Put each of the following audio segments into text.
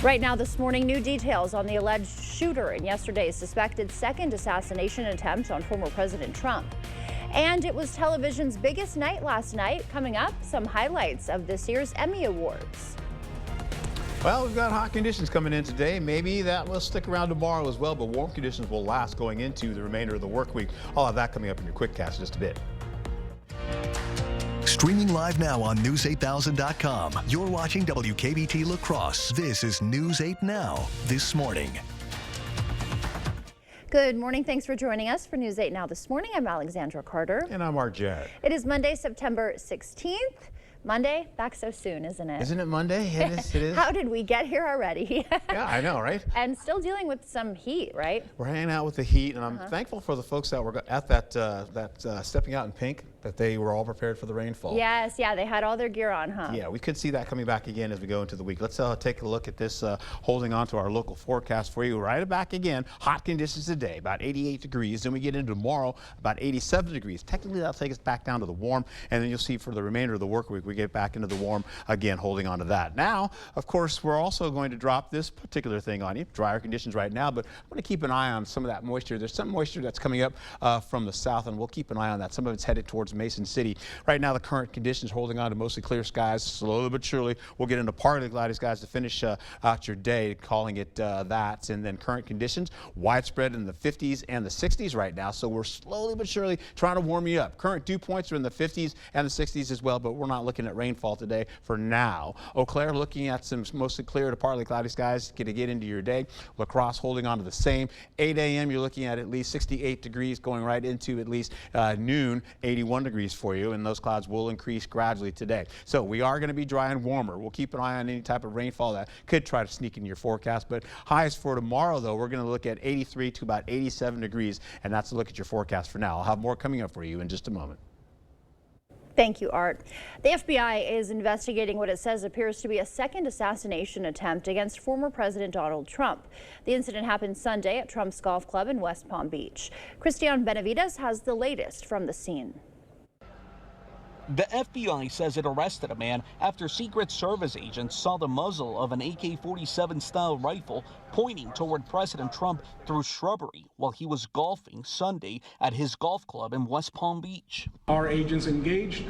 Right now this morning, new details on the alleged shooter in yesterday's suspected second assassination attempt on former President Trump. And it was television's biggest night last night. Coming up, some highlights of this year's Emmy Awards. Well, we've got hot conditions coming in today. Maybe that will stick around tomorrow as well, but warm conditions will last going into the remainder of the work week. I'll have that coming up in your QuickCast in just a bit. Streaming live now on News8000.com. You're watching WKBT La Crosse. This is News 8 Now, this morning. Good morning. Thanks for joining us for News 8 Now this morning. I'm Alexandra Carter. And I'm Mark Jarrett. It is Monday, September 16th. Monday, back so soon, isn't it? Isn't it Monday? It is. How did we get here already? Yeah, I know, right? And still dealing with some heat, right? We're hanging out with the heat, and I'm thankful for the folks that were at that Stepping Out in Pink, that they were all prepared for the rainfall. Yes, yeah, they had all their gear on, huh? Yeah, we could see that coming back again as we go into the week. Let's take a look at this, holding on to our local forecast for you. Right back again, hot conditions today, about 88 degrees. Then we get into tomorrow, about 87 degrees. Technically, that'll take us back down to the warm, and then you'll see for the remainder of the work week, we get back into the warm again, holding on to that. Now, of course, we're also going to drop this particular thing on you. Drier conditions right now, but I'm going to keep an eye on some of that moisture. There's some moisture that's coming up from the south, and we'll keep an eye on that. Some of it's headed towards Mason City. Right now, the current conditions holding on to mostly clear skies. Slowly but surely, we'll get into partly cloudy skies to finish out your day, calling it that. And then current conditions, widespread in the 50s and the 60s right now. So we're slowly but surely trying to warm you up. Current dew points are in the 50s and the 60s as well, but we're not looking at rainfall today for now. Eau Claire looking at some mostly clear to partly cloudy skies to get into your day. La Crosse holding on to the same. 8 a.m. you're looking at least 68 degrees going right into at least noon, 81 degrees for you, and those clouds will increase gradually today. So we are going to be dry and warmer. We'll keep an eye on any type of rainfall that could try to sneak into your forecast, but highs for tomorrow, though, we're going to look at 83 to about 87 degrees, and that's a look at your forecast for now. I'll have more coming up for you in just a moment. Thank you, Art. The FBI is investigating what it says appears to be a second assassination attempt against former President Donald Trump. The incident happened Sunday at Trump's Golf Club in West Palm Beach. Christian Benavides has the latest from the scene. The FBI says it arrested a man after Secret Service agents saw the muzzle of an AK-47 style rifle pointing toward President Trump through shrubbery while he was golfing Sunday at his golf club in West Palm Beach. Our agents engaged.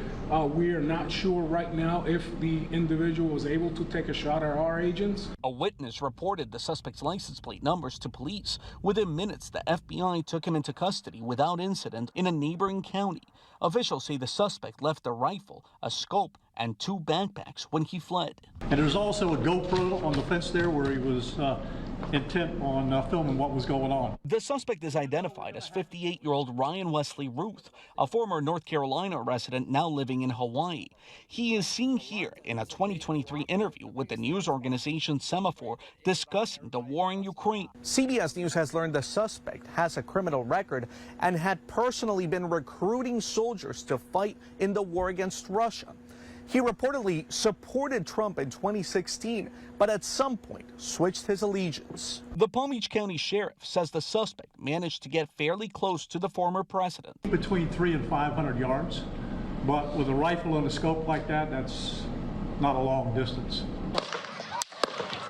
We are not sure right now if the individual was able to take a shot at our agents. A witness reported the suspect's license plate numbers to police. Within minutes, the FBI took him into custody without incident in a neighboring county. Officials say the suspect left a rifle, a scope, and 2 backpacks when he fled. And there's also a GoPro on the fence there where he was intent on filming what was going on. The suspect is identified as 58-year-old Ryan Wesley Ruth, a former North Carolina resident now living in Hawaii. He is seen here in a 2023 interview with the news organization Semaphore discussing the war in Ukraine. CBS News has learned the suspect has a criminal record and had personally been recruiting soldiers to fight in the war against Russia. He reportedly supported Trump in 2016, but at some point switched his allegiance. The Palm Beach County Sheriff says the suspect managed to get fairly close to the former president. Between 300 and 500 yards, but with a rifle and a scope like that, that's not a long distance.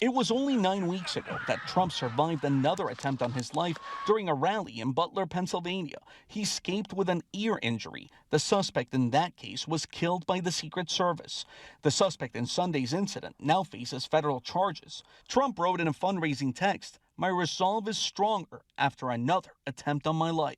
It was only 9 weeks ago that Trump survived another attempt on his life during a rally in Butler, Pennsylvania. He escaped with an ear injury. The suspect in that case was killed by the Secret Service. The suspect in Sunday's incident now faces federal charges. Trump wrote in a fundraising text, "My resolve is stronger after another attempt on my life."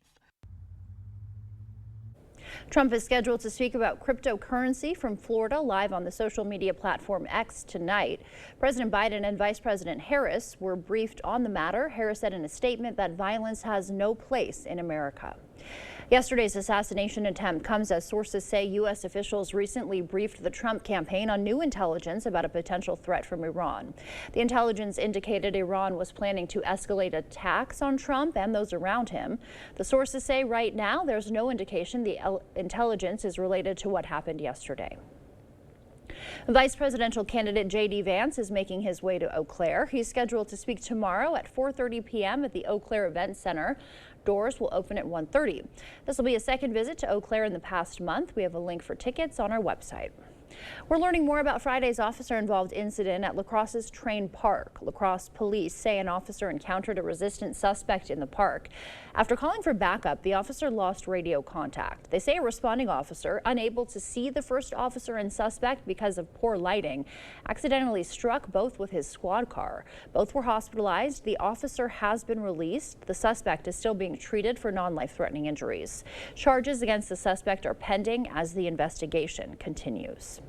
Trump is scheduled to speak about cryptocurrency from Florida live on the social media platform X tonight. President Biden and Vice President Harris were briefed on the matter. Harris said in a statement that violence has no place in America. Yesterday's assassination attempt comes as sources say U.S. officials recently briefed the Trump campaign on new intelligence about a potential threat from Iran. The intelligence indicated Iran was planning to escalate attacks on Trump and those around him. The sources say right now there's no indication the intelligence is related to what happened yesterday. Vice presidential candidate J.D. Vance is making his way to Eau Claire. He's scheduled to speak tomorrow at 4:30 p.m. at the Eau Claire Event Center. Doors will open at 1:30. This will be a second visit to Eau Claire in the past month. We have a link for tickets on our website. We're learning more about Friday's officer-involved incident at La Crosse's Train Park. La Crosse police say an officer encountered a resistant suspect in the park. After calling for backup, the officer lost radio contact. They say a responding officer, unable to see the first officer and suspect because of poor lighting, accidentally struck both with his squad car. Both were hospitalized. The officer has been released. The suspect is still being treated for non-life-threatening injuries. Charges against the suspect are pending as the investigation continues.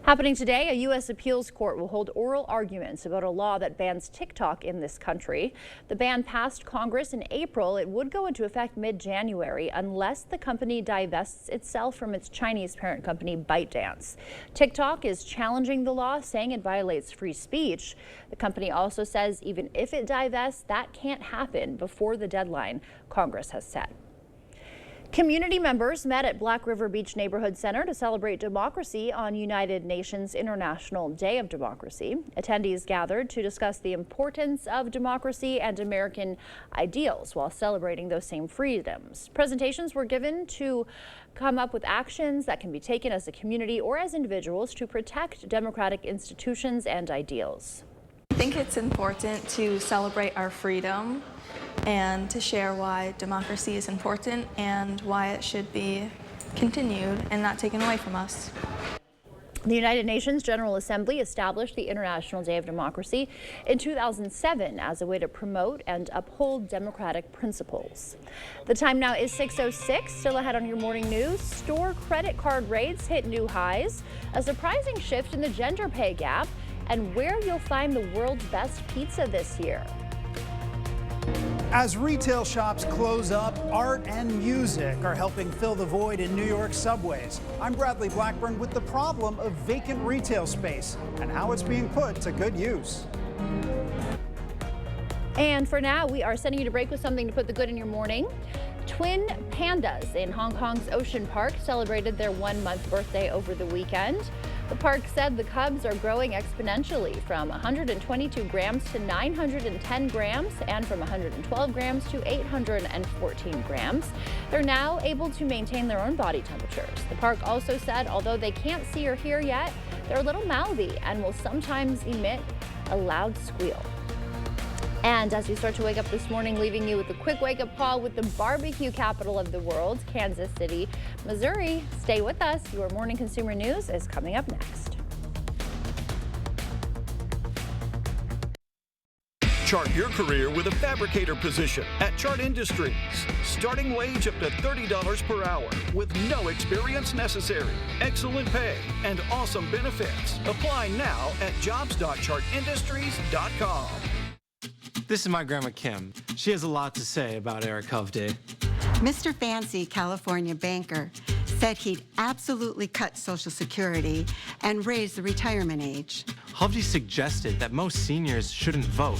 Happening today, a U.S. appeals court will hold oral arguments about a law that bans TikTok in this country. The ban passed Congress in April. It would go into effect mid-January unless the company divests itself from its Chinese parent company ByteDance. TikTok is challenging the law, saying it violates free speech. The company also says even if it divests, that can't happen before the deadline Congress has set. Community members met at Black River Beach Neighborhood Center to celebrate democracy on United Nations International Day of Democracy. Attendees gathered to discuss the importance of democracy and American ideals while celebrating those same freedoms. Presentations were given to come up with actions that can be taken as a community or as individuals to protect democratic institutions and ideals. I think it's important to celebrate our freedom and to share why democracy is important and why it should be continued and not taken away from us. The United Nations General Assembly established the International Day of Democracy in 2007 as a way to promote and uphold democratic principles. The time now is 6:06. Still ahead on your morning news, store credit card rates hit new highs, a surprising shift in the gender pay gap, and where you'll find the world's best pizza this year. As retail shops close up, art and music are helping fill the void in New York subways. I'm Bradley Blackburn with the problem of vacant retail space and how it's being put to good use. And for now, we are sending you to break with something to put the good in your morning. Twin pandas in Hong Kong's Ocean Park celebrated their 1-month birthday over the weekend. The park said the cubs are growing exponentially from 122 grams to 910 grams and from 112 grams to 814 grams. They're now able to maintain their own body temperatures. The park also said although they can't see or hear yet, they're a little mouthy and will sometimes emit a loud squeal. And as we start to wake up this morning, leaving you with a quick wake-up call with the barbecue capital of the world, Kansas City, Missouri. Stay with us. Your morning consumer news is coming up next. Chart your career with a fabricator position at Chart Industries. Starting wage up to $30 per hour with no experience necessary. Excellent pay and awesome benefits. Apply now at jobs.chartindustries.com. This is my grandma Kim. She has a lot to say about Eric Hovde. Mr. Fancy, California banker, said he'd absolutely cut Social Security and raise the retirement age. Hovde suggested that most seniors shouldn't vote.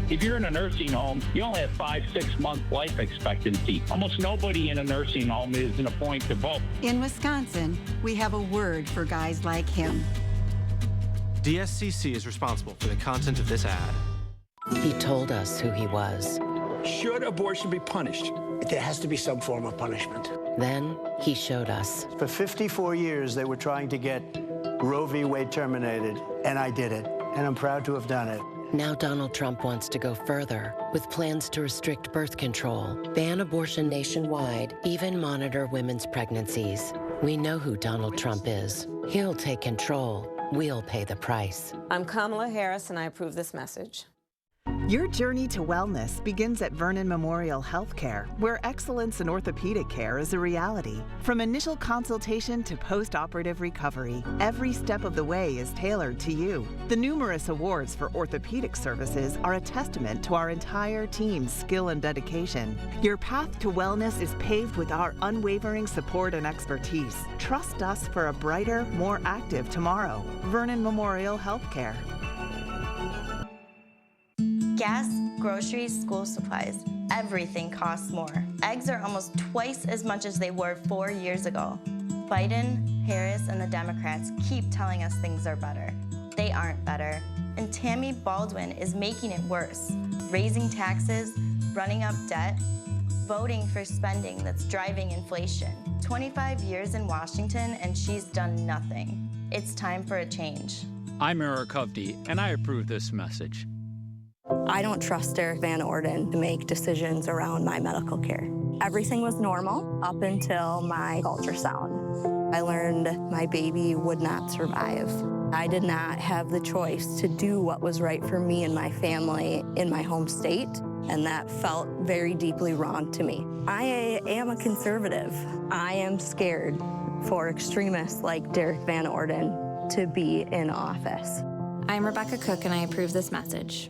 If you're in a nursing home, you only have 5-6 month life expectancy. Almost nobody in a nursing home is in a point to vote. In Wisconsin, we have a word for guys like him. DSCC is responsible for the content of this ad. He told us who he was. Should abortion be punished? There has to be some form of punishment. Then he showed us. For 54 years, they were trying to get Roe v. Wade terminated, and I did it, and I'm proud to have done it. Now Donald Trump wants to go further with plans to restrict birth control, ban abortion nationwide, even monitor women's pregnancies. We know who Donald Trump is. He'll take control. We'll pay the price. I'm Kamala Harris, and I approve this message. Your journey to wellness begins at Vernon Memorial Healthcare, where excellence in orthopedic care is a reality. From initial consultation to post-operative recovery, every step of the way is tailored to you. The numerous awards for orthopedic services are a testament to our entire team's skill and dedication. Your path to wellness is paved with our unwavering support and expertise. Trust us for a brighter, more active tomorrow. Vernon Memorial Healthcare. Gas, groceries, school supplies, everything costs more. Eggs are almost twice as much as they were 4 years ago. Biden, Harris, and the Democrats keep telling us things are better. They aren't better. And Tammy Baldwin is making it worse, raising taxes, running up debt, voting for spending that's driving inflation. 25 years in Washington and she's done nothing. It's time for a change. I'm Eric Hovde, and I approve this message. I don't trust Derek Van Orden to make decisions around my medical care. Everything was normal up until my ultrasound. I learned my baby would not survive. I did not have the choice to do what was right for me and my family in my home state, and that felt very deeply wrong to me. I am a conservative. I am scared for extremists like Derek Van Orden to be in office. I'm Rebecca Cook, and I approve this message.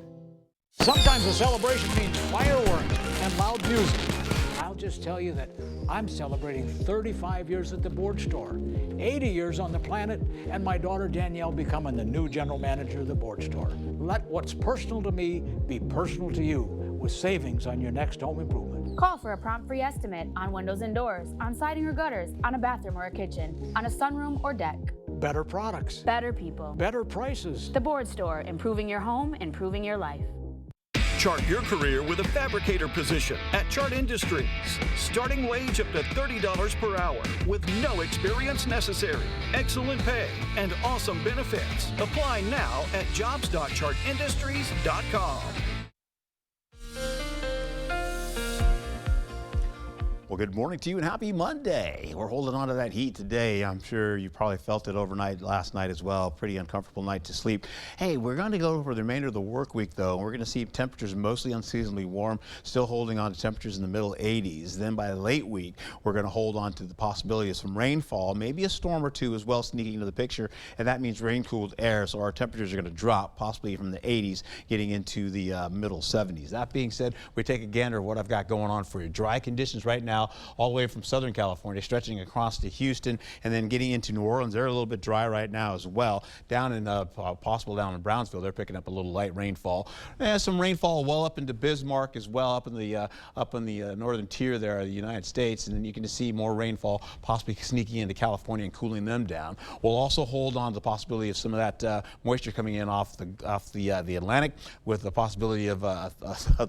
Sometimes a celebration means fireworks and loud music. I'll just tell you that I'm celebrating 35 years at the Board Store, 80 years on the planet, and my daughter Danielle becoming the new general manager of the Board Store. Let what's personal to me be personal to you with savings on your next home improvement. Call for a prompt free estimate on windows and doors, on siding or gutters, on a bathroom or a kitchen, on a sunroom or deck. Better products. Better people. Better prices. The Board Store, improving your home, improving your life. Chart your career with a fabricator position at Chart Industries. Starting wage up to $30 per hour with no experience necessary. Excellent pay and awesome benefits. Apply now at jobs.chartindustries.com. Well, good morning to you and happy Monday. We're holding on to that heat today. I'm sure you probably felt it overnight last night as well. Pretty uncomfortable night to sleep. Hey, we're going to go over the remainder of the work week though. We're going to see temperatures mostly unseasonably warm, still holding on to temperatures in the middle 80s. Then by the late week, we're going to hold on to the possibility of some rainfall, maybe a storm or two as well sneaking into the picture, and that means rain-cooled air, so our temperatures are going to drop possibly from the 80s getting into the middle 70s. That being said, we take a gander at what I've got going on for you. Dry conditions right now all the way from Southern California, stretching across to Houston, and then getting into New Orleans. They're a little bit dry right now as well. Down in possible down in Brownsville, they're picking up a little light rainfall. And some rainfall well up into Bismarck as well, up in the northern tier there of the United States, and then you can see more rainfall possibly sneaking into California and cooling them down. We'll also hold on to the possibility of some of that moisture coming in off the Atlantic, with the possibility of a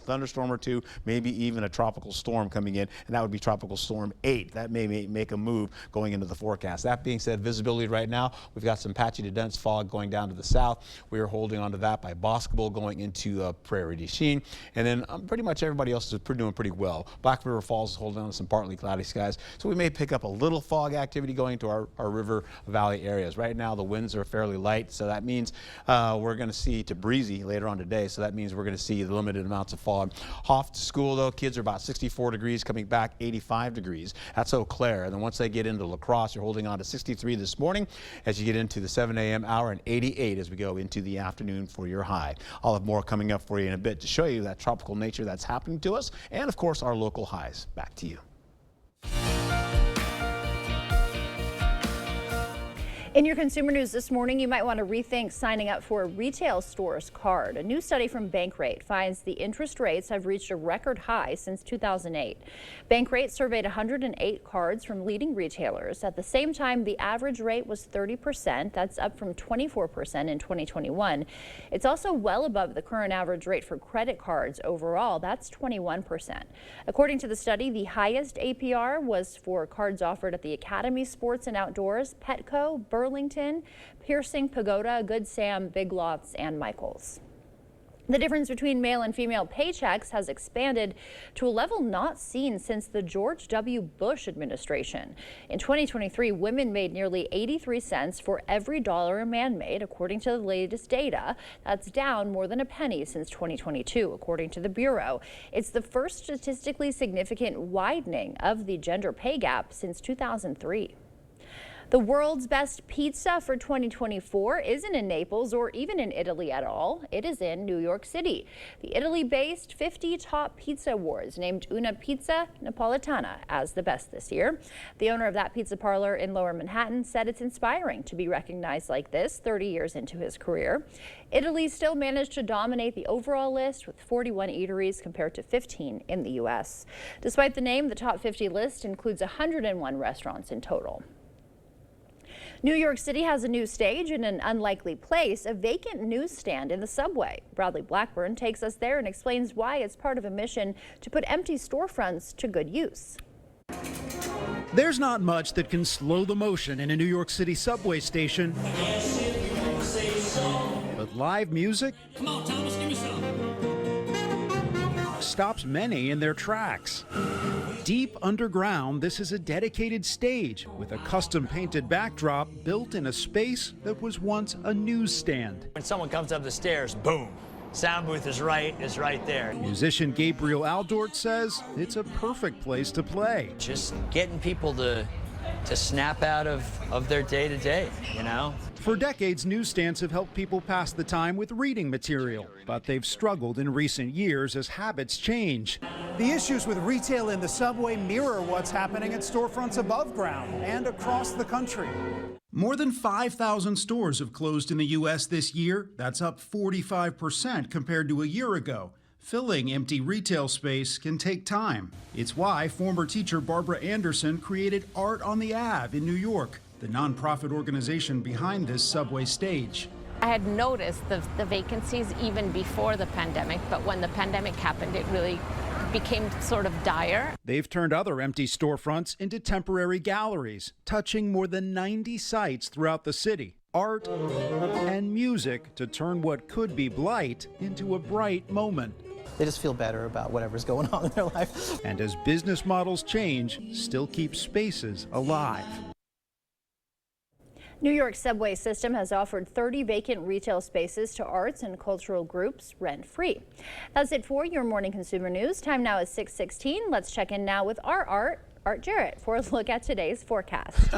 thunderstorm or two, maybe even a tropical storm coming in, and that would be Tropical Storm 8. That may make a move going into the forecast. That being said, visibility right now, we've got some patchy to dense fog going down to the south. We are holding on to that by Boscobel going into Prairie du Chien, and then pretty much everybody else is doing pretty well. Black River Falls is holding on to some partly cloudy skies, so we may pick up a little fog activity going to our river valley areas. Right now the winds are fairly light, so that means we're going to see to breezy later on today, so that means we're going to see the limited amounts of fog. Off to school though, kids are about 64 degrees, coming back 85 degrees. That's Eau Claire. And then once they get into La Crosse, you're holding on to 63 this morning as you get into the 7 a.m. hour, and 88 as we go into the afternoon for your high. I'll have more coming up for you in a bit to show you that tropical nature that's happening to us, and of course our local highs. Back to you. In your consumer news this morning, you might want to rethink signing up for a retail store's card. A new study from Bankrate finds the interest rates have reached a record high since 2008. Bankrate surveyed 108 cards from leading retailers. At the same time, the average rate was 30%. That's up from 24% in 2021. It's also well above the current average rate for credit cards overall. That's 21%. According to the study, the highest APR was for cards offered at the Academy Sports and Outdoors, Petco, Burlington, Piercing, Pagoda, Good Sam, Big Lots, and Michaels. The difference between male and female paychecks has expanded to a level not seen since the George W. Bush administration. In 2023, women made nearly 83 cents for every dollar a man made, according to the latest data. That's down more than a penny since 2022, according to the Bureau. It's the first statistically significant widening of the gender pay gap since 2003. The world's best pizza for 2024 isn't in Naples or even in Italy at all. It is in New York City. The Italy-based 50 Top Pizza Awards named Una Pizza Napolitana as the best this year. The owner of that pizza parlor in Lower Manhattan said it's inspiring to be recognized like this 30 years into his career. Italy still managed to dominate the overall list with 41 eateries compared to 15 in the U.S. Despite the name, the top 50 list includes 101 restaurants in total. New York City has a new stage in an unlikely place, a vacant newsstand in the subway. Bradley Blackburn takes us there and explains why it's part of a mission to put empty storefronts to good use. There's not much that can slow the motion in a New York City subway station, but live music stops many in their tracks. Deep underground, this is a dedicated stage with a custom painted backdrop built in a space that was once a newsstand. When someone comes up the stairs, boom, sound booth is right there. Musician Gabriel Aldort says it's a perfect place to play. Just getting people to snap out of their day-to-day, you know? For decades, newsstands have helped people pass the time with reading material, but they've struggled in recent years as habits change. The issues with retail in the subway mirror what's happening at storefronts above ground and across the country. More than 5,000 stores have closed in the U.S. this year. That's up 45% compared to a year ago. Filling empty retail space can take time. It's why former teacher Barbara Anderson created Art on the Ave in New York, the nonprofit organization behind this subway stage. I had noticed the vacancies even before the pandemic, but when the pandemic happened, it really became sort of dire. They've turned other empty storefronts into temporary galleries, touching more than 90 sites throughout the city. Art and music to turn what could be blight into a bright moment. They just feel better about whatever's going on in their life. And as business models change, still keep spaces alive. New York subway system has offered 30 vacant retail spaces to arts and cultural groups rent-free. That's it for your morning consumer news. Time now is 6:16. Let's check in now with our Art Jarrett for a look at today's forecast.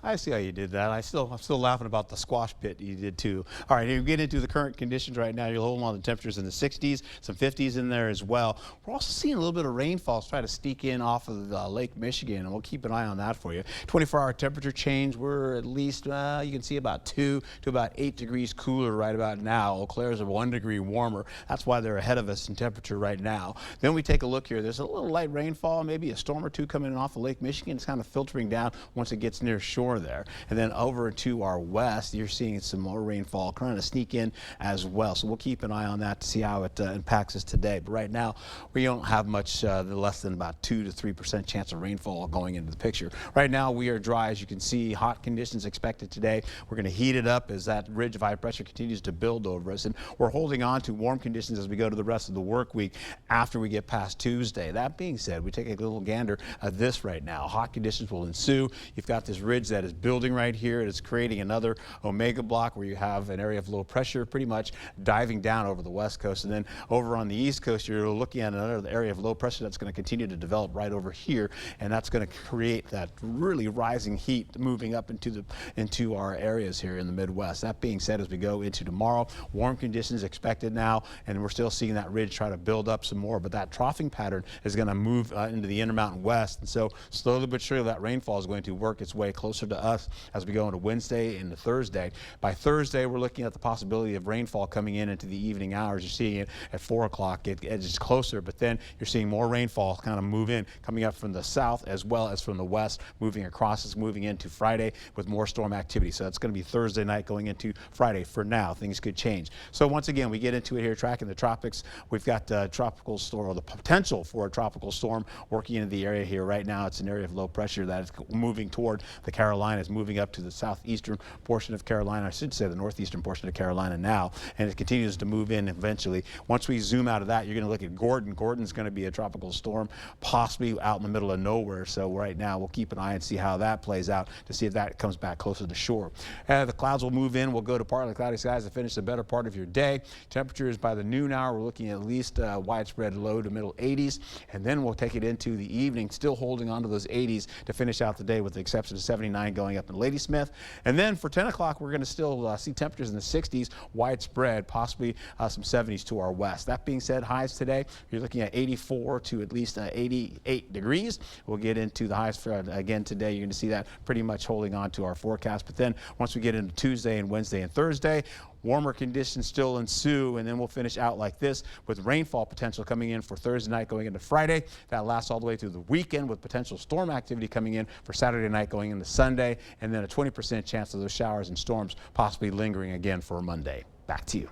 I see how you did that. I'm still laughing about the squash pit you did too. All right, you get into the current conditions right now. You're holding on to temperatures in the 60s, some 50s in there as well. We're also seeing a little bit of rainfall try to sneak in off of Lake Michigan, and we'll keep an eye on that for you. 24-hour temperature change. We're at least, you can see about 2 to about 8 degrees cooler right about now. Eau Claire's 1 degree warmer. That's why they're ahead of us in temperature right now. Then we take a look here. There's a little light rainfall, maybe a storm or two coming off of Lake Michigan. It's kind of filtering down once it gets near shore there. And then over to our west, you're seeing some more rainfall trying to sneak in as well. So we'll keep an eye on that to see how it impacts us today. But right now, we don't have much, less than about 2 to 3% chance of rainfall going into the picture. Right now, we are dry, as you can see. Hot conditions expected today. We're going to heat it up as that ridge of high pressure continues to build over us. And we're holding on to warm conditions as we go to the rest of the work week after we get past Tuesday. That being said, we take a little gander at this right now. Hot conditions will ensue. You've got this ridge that is building right here. It's creating another omega block where you have an area of low pressure pretty much diving down over the west coast. And then over on the east coast, you're looking at another area of low pressure that's going to continue to develop right over here. And that's going to create that really rising heat moving up into our areas here in the Midwest. That being said, as we go into tomorrow, warm conditions expected now, and we're still seeing that ridge try to build up some more. But that troughing pattern is going to move into the Intermountain West. And so slowly but surely that rainfall is going to work its way closer to us as we go into Wednesday and Thursday. By Thursday, we're looking at the possibility of rainfall coming in into the evening hours. You're seeing it at 4 o'clock. It edges closer, but then you're seeing more rainfall kind of move in, coming up from the south as well as from the west, moving across us, moving into Friday with more storm activity. So that's going to be Thursday night going into Friday. For now, things could change. So once again, we get into it here, tracking the tropics. We've got tropical storm, or the potential for a tropical storm working into the area here. Right now, it's an area of low pressure that is moving toward the Carolinas, moving up to the southeastern portion of Carolina, I should say the northeastern portion of Carolina now, and it continues to move in eventually. Once we zoom out of that, you're going to look at Gordon. Gordon's going to be a tropical storm, possibly out in the middle of nowhere. So right now, we'll keep an eye and see how that plays out to see if that comes back closer to shore. The clouds will move in. We'll go to partly cloudy skies to finish the better part of your day. Temperatures by the noon hour, we're looking at least widespread low to middle 80s, and then we'll take it into the evening, still holding on to those 80s to finish out the day, with the exception of 79 going up in Ladysmith. And then for 10 o'clock, we're going to still see temperatures in the 60s, widespread, possibly some 70s to our west. That being said, highs today, you're looking at 84 to at least 88 degrees. We'll get into the highs for, again today. You're going to see that pretty much holding on to our forecast. But then once we get into Tuesday and Wednesday and Thursday, warmer conditions still ensue, and then we'll finish out like this with rainfall potential coming in for Thursday night going into Friday. That lasts all the way through the weekend with potential storm activity coming in for Saturday night going into Sunday, and then a 20% chance of those showers and storms possibly lingering again for Monday. Back to you.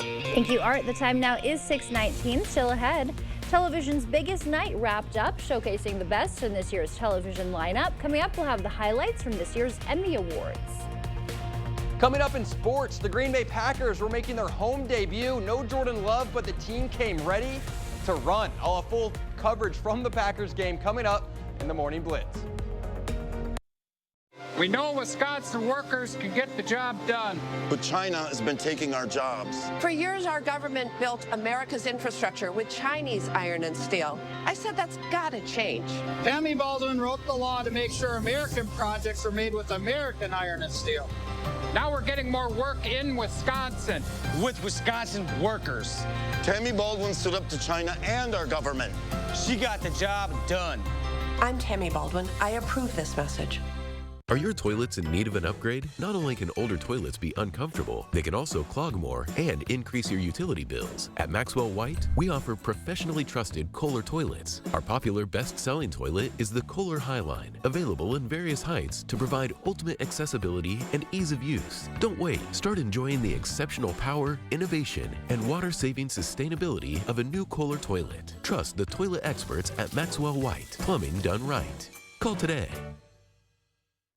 Thank you, Art. The time now is 6:19. Still ahead, television's biggest night wrapped up, showcasing the best in this year's television lineup. Coming up, we'll have the highlights from this year's Emmy Awards. Coming up in sports, the Green Bay Packers were making their home debut. No Jordan Love, but the team came ready to run. I'll have full coverage from the Packers game coming up in the Morning Blitz. We know Wisconsin workers can get the job done. But China has been taking our jobs. For years, our government built America's infrastructure with Chinese iron and steel. I said that's got to change. Tammy Baldwin wrote the law to make sure American projects are made with American iron and steel. Now we're getting more work in Wisconsin with Wisconsin workers. Tammy Baldwin stood up to China and our government. She got the job done. I'm Tammy Baldwin. I approve this message. Are your toilets in need of an upgrade? Not only can older toilets be uncomfortable, they can also clog more and increase your utility bills. At Maxwell White, we offer professionally trusted Kohler toilets. Our popular best-selling toilet is the Kohler Highline, available in various heights to provide ultimate accessibility and ease of use. Don't wait. Start enjoying the exceptional power, innovation, and water-saving sustainability of a new Kohler toilet. Trust the toilet experts at Maxwell White. Plumbing done right. Call today.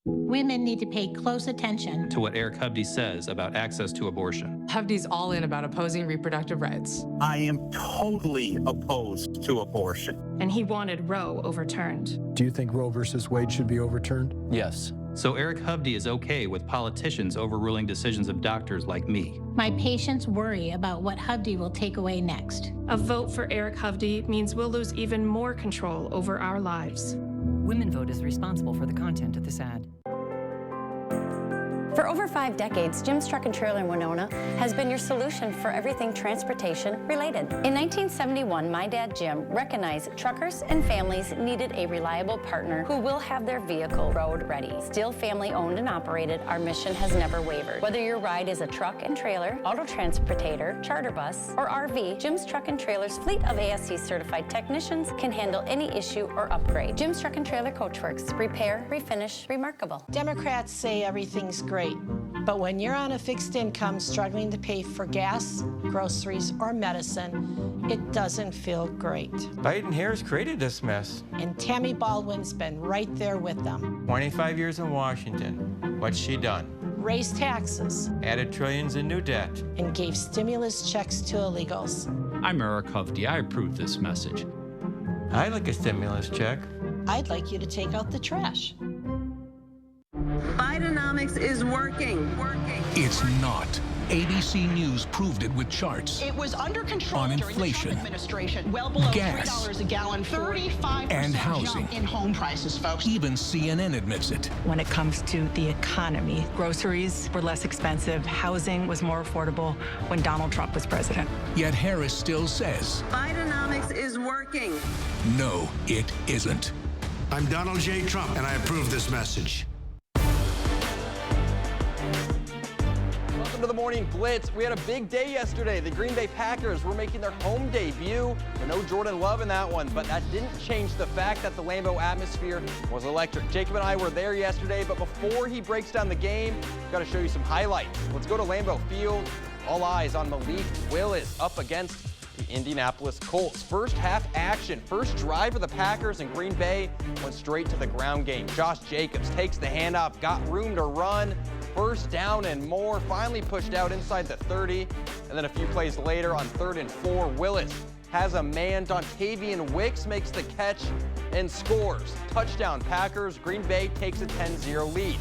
Women need to pay close attention to what Eric Hovde says about access to abortion. Hovde's all in about opposing reproductive rights. I am totally opposed to abortion. And he wanted Roe overturned. Do you think Roe versus Wade should be overturned? Yes. So Eric Hovde is okay with politicians overruling decisions of doctors like me. My patients worry about what Hovde will take away next. A vote for Eric Hovde means we'll lose even more control over our lives. Women Vote is responsible for the content of this ad. For over 5 decades, Jim's Truck and Trailer in Winona has been your solution for everything transportation related. In 1971, my dad Jim recognized truckers and families needed a reliable partner who will have their vehicle road ready. Still family owned and operated, our mission has never wavered. Whether your ride is a truck and trailer, auto transportator, charter bus, or RV, Jim's Truck and Trailer's fleet of ASC certified technicians can handle any issue or upgrade. Jim's Truck and Trailer Coachworks, repair, refinish, remarkable. Democrats say everything's great. But when you're on a fixed income struggling to pay for gas, groceries, or medicine, it doesn't feel great. Biden-Harris created this mess. And Tammy Baldwin's been right there with them. 25 years in Washington. What's she done? Raised taxes. Added trillions in new debt. And gave stimulus checks to illegals. I'm Eric Hovde. I approve this message. I'd like a stimulus check. I'd like you to take out the trash. Bidenomics is working. It's not. ABC News proved it with charts. It was under control on during inflation, the Trump administration, well below gas, $3 a gallon, 35% and housing. jump in home prices, folks. Even CNN admits it. When it comes to the economy, groceries were less expensive, housing was more affordable when Donald Trump was president. Yet Harris still says, Bidenomics is working. No, it isn't. I'm Donald J. Trump, and I approve this message. Welcome to the Morning Blitz. We had a big day yesterday. The Green Bay Packers were making their home debut. No Jordan Love in that one, but that didn't change the fact that the Lambeau atmosphere was electric. Jacob and I were there yesterday, but before he breaks down the game, got to show you some highlights. Let's go to Lambeau Field. All eyes on Malik Willis up against the Indianapolis Colts. First half action, first drive of the Packers, and Green Bay went straight to the ground game. Josh Jacobs takes the handoff, got room to run. First down and more, finally pushed out inside the 30. And then a few plays later on 3rd and 4, Willis has a man. Dontavian Wicks makes the catch and scores. Touchdown Packers. Green Bay takes a 10-0 lead.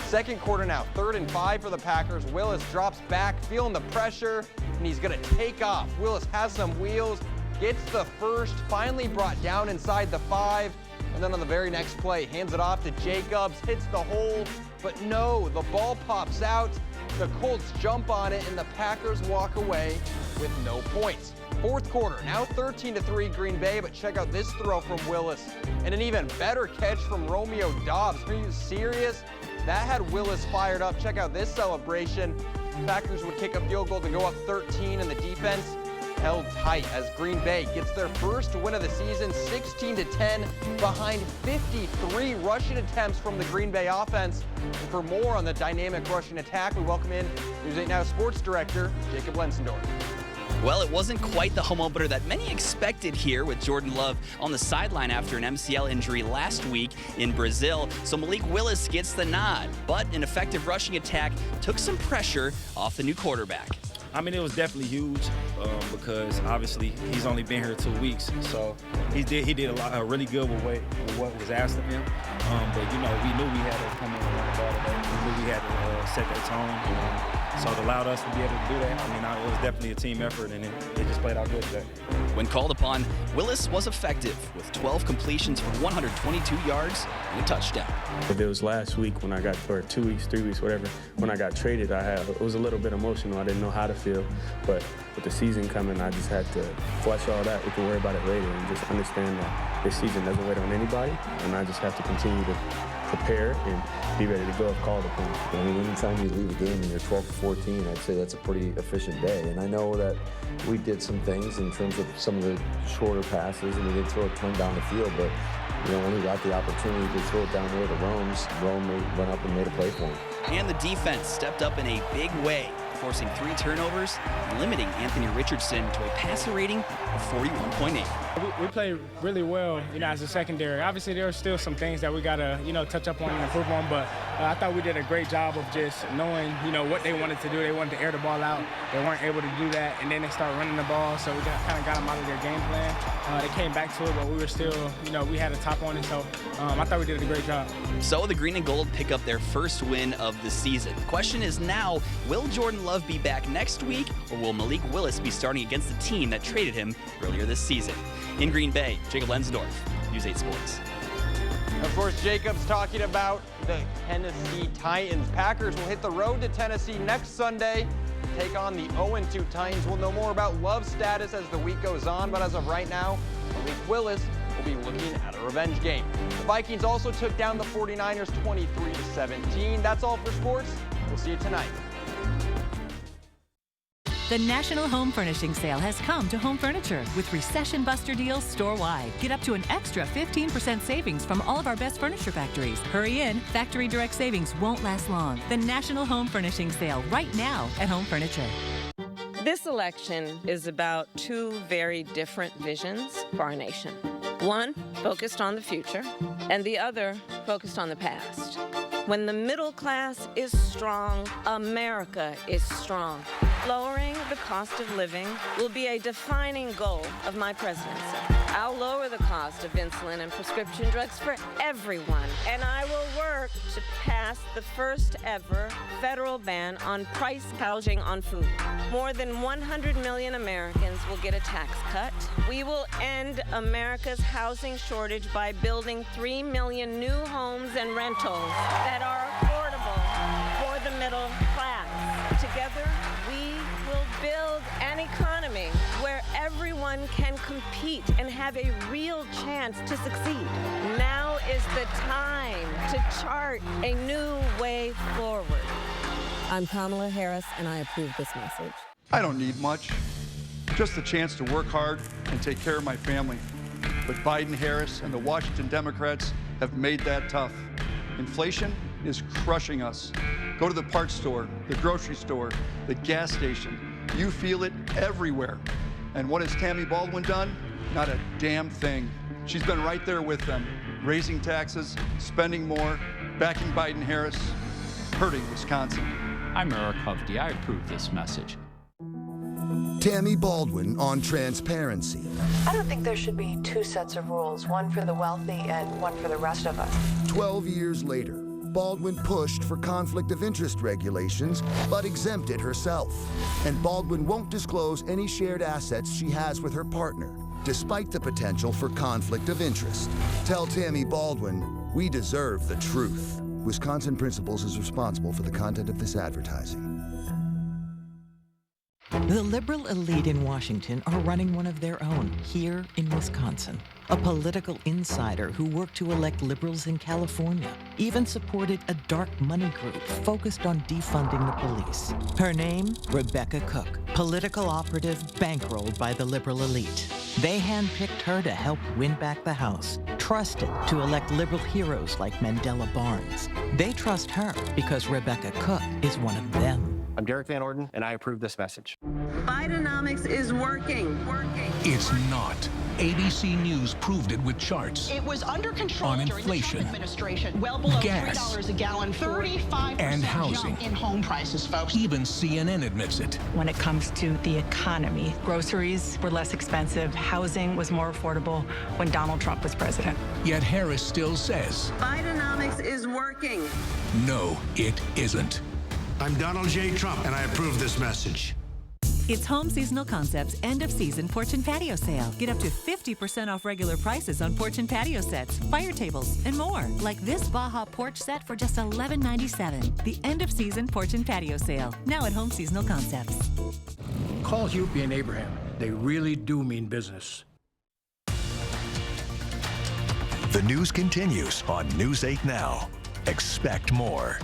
Second quarter now, 3rd and 5 for the Packers. Willis drops back, feeling the pressure, and he's gonna take off. Willis has some wheels, gets the first, finally brought down inside the 5. And then on the very next play, hands it off to Jacobs, hits the hole, but no, the ball pops out. The Colts jump on it, and the Packers walk away with no points. Fourth quarter, now 13-3 Green Bay, but check out this throw from Willis, and an even better catch from Romeo Doubs. Are you serious? That had Willis fired up. Check out this celebration. Packers would kick a field goal to go up 13, and the defense held tight as Green Bay gets their first win of the season, 16-10, behind 53 rushing attempts from the Green Bay offense. And for more on the dynamic rushing attack, we welcome in News 8 Now Sports Director Jacob Lensendorf. Well, it wasn't quite the home opener that many expected here with Jordan Love on the sideline after an MCL injury last week in Brazil. So Malik Willis gets the nod, but an effective rushing attack took some pressure off the new quarterback. I mean, it was definitely huge because obviously he's only been here 2 weeks, so he did really good with what was asked of him. But you know, we knew we had to come in and run the ball today. We knew we had to set that tone. So it allowed us to be able to do that. I mean, it was definitely a team effort, and it just played out good today. When called upon, Willis was effective with 12 completions for 122 yards and a touchdown. It was last week when I got, or 2 weeks, 3 weeks, whatever, when I got traded, it was a little bit emotional. I didn't know how to feel, but with the season coming, I just had to flush all that. We can worry about it later and just understand that this season doesn't wait on anybody, and I just have to continue to prepare and be ready to go if called upon. I mean, anytime you leave a game and you're 12-14, I'd say that's a pretty efficient day. And I know that we did some things in terms of some of the shorter passes, and we did throw a ton down the field, but you know, when we got the opportunity to throw it down there to Rome went up and made a play for him. And the defense stepped up in a big way, forcing 3 turnovers and limiting Anthony Richardson to a passer rating of 41.8. We played really well, you know, as a secondary. Obviously, there are still some things that we got to, you know, touch up on and improve on, but I thought we did a great job of just knowing, you know, what they wanted to do. They wanted to air the ball out. They weren't able to do that, and then they started running the ball, so we kind of got them out of their game plan. They came back to it, but we were still, you know, we had a top on it, so I thought we did a great job. So the Green and Gold pick up their first win of the season. The question is now, will Jordan Love be back next week, or will Malik Willis be starting against the team that traded him earlier this season? In Green Bay, Jacob Lensendorf, News 8 Sports. Of course, Jacob's talking about the Tennessee Titans. Packers will hit the road to Tennessee next Sunday to take on the 0-2 Titans. We'll know more about Love's status as the week goes on, but as of right now, Malik Willis will be looking at a revenge game. The Vikings also took down the 49ers 23-17. That's all for sports. We'll see you tonight. The National Home Furnishing Sale has come to Home Furniture with recession buster deals store-wide. Get up to an extra 15% savings from all of our best furniture factories. Hurry in. Factory direct savings won't last long. The National Home Furnishing Sale right now at Home Furniture. This election is about 2 very different visions for our nation. One focused on the future, and the other focused on the past. When the middle class is strong, America is strong. Lowering the cost of living will be a defining goal of my presidency. I'll lower the cost of insulin and prescription drugs for everyone, and I will work to pass the first ever federal ban on price gouging on food. More than 100 million Americans will get a tax cut. We will end America's housing shortage by building 3 million new homes and rentals that are affordable for the middle class. Together, we will build an economy where everyone can compete and have a real chance to succeed. Now is the time to chart a new way forward. I'm Kamala Harris, and I approve this message. I don't need much, just the chance to work hard and take care of my family. But Biden, Harris, and the Washington Democrats have made that tough. Inflation is crushing us. Go to the parts store, the grocery store, the gas station. You feel it everywhere. And what has Tammy Baldwin done? Not a damn thing. She's been right there with them, raising taxes, spending more, backing Biden, Harris, hurting Wisconsin. I'm Eric Hovde. I approve this message. Tammy Baldwin on transparency. I don't think there should be 2 sets of rules, one for the wealthy and one for the rest of us. 12 years later, Baldwin pushed for conflict of interest regulations, but exempted herself. And Baldwin won't disclose any shared assets she has with her partner, despite the potential for conflict of interest. Tell Tammy Baldwin, we deserve the truth. Wisconsin Principals is responsible for the content of this advertising. The liberal elite in Washington are running one of their own here in Wisconsin. A political insider who worked to elect liberals in California even supported a dark money group focused on defunding the police. Her name, Rebecca Cook, political operative bankrolled by the liberal elite. They handpicked her to help win back the House, trusted to elect liberal heroes like Mandela Barnes. They trust her because Rebecca Cook is one of them. I'm Derek Van Orden, and I approve this message. Bidenomics is working. It's not. ABC News proved it with charts. It was under control on during inflation, the Trump administration, well below gas, $3 a gallon, 35% and housing. jump in home prices, folks. Even CNN admits it. When it comes to the economy, groceries were less expensive, housing was more affordable when Donald Trump was president. Yet Harris still says, Bidenomics is working. no, it isn't. I'm Donald J. Trump, and I approve this message. It's Home Seasonal Concepts end of season porch and patio sale. Get up to 50% off regular prices on porch and patio sets, fire tables, and more. Like this Baja porch set for just $11.97. The end of season porch and patio sale. Now at Home Seasonal Concepts. Call Hupy and Abraham. They really do mean business. The news continues on News 8 Now. Expect more.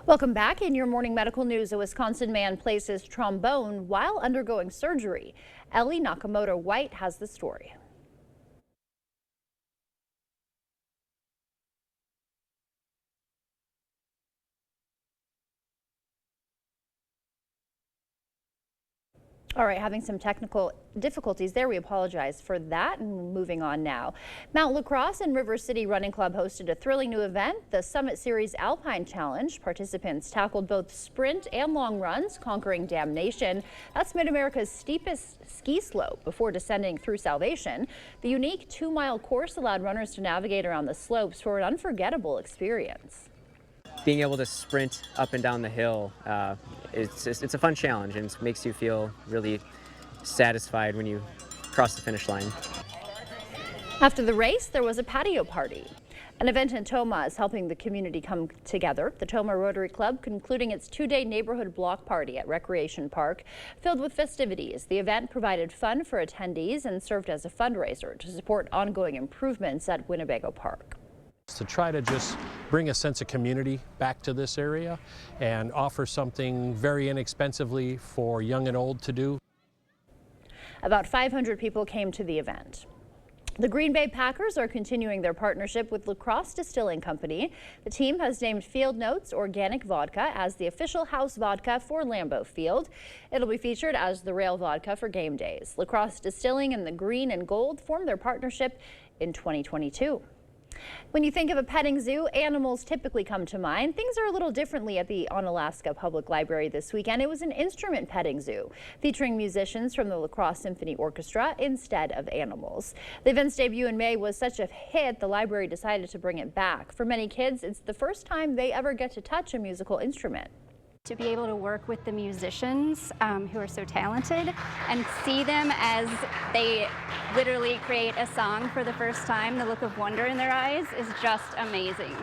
Welcome back. In your morning medical news, a Wisconsin man places trombone while undergoing surgery. Ellie Nakamoto White has the story. All right, having some technical difficulties there. We apologize for that, and moving on now. Mount La Crosse and River City Running Club hosted a thrilling new event, the Summit Series Alpine Challenge. Participants tackled both sprint and long runs, conquering Damnation. That's Mid-America's steepest ski slope before descending through Salvation. The unique 2-mile course allowed runners to navigate around the slopes for an unforgettable experience. Being able to sprint up and down the hill, it's a fun challenge, and it makes you feel really satisfied when you cross the finish line. After the race, there was a patio party. An event in Tomah is helping the community come together. The Tomah Rotary Club concluding its 2-day neighborhood block party at Recreation Park, filled with festivities. The event provided fun for attendees and served as a fundraiser to support ongoing improvements at Winnebago Park. To try to just bring a sense of community back to this area and offer something very inexpensively for young and old to do. About 500 people came to the event. The Green Bay Packers are continuing their partnership with La Crosse Distilling Company. The team has named Field Notes Organic Vodka as the official house vodka for Lambeau Field. It'll be featured as the rail vodka for game days. La Crosse Distilling and the Green and Gold formed their partnership in 2022. When you think of a petting zoo, animals typically come to mind. Things are a little differently at the Onalaska Public Library this weekend. It was an instrument petting zoo featuring musicians from the La Crosse Symphony Orchestra instead of animals. The event's debut in May was such a hit, the library decided to bring it back. For many kids, it's the first time they ever get to touch a musical instrument. To be able to work with the musicians who are so talented and see them as they literally create a song for the first time, the look of wonder in their eyes is just amazing.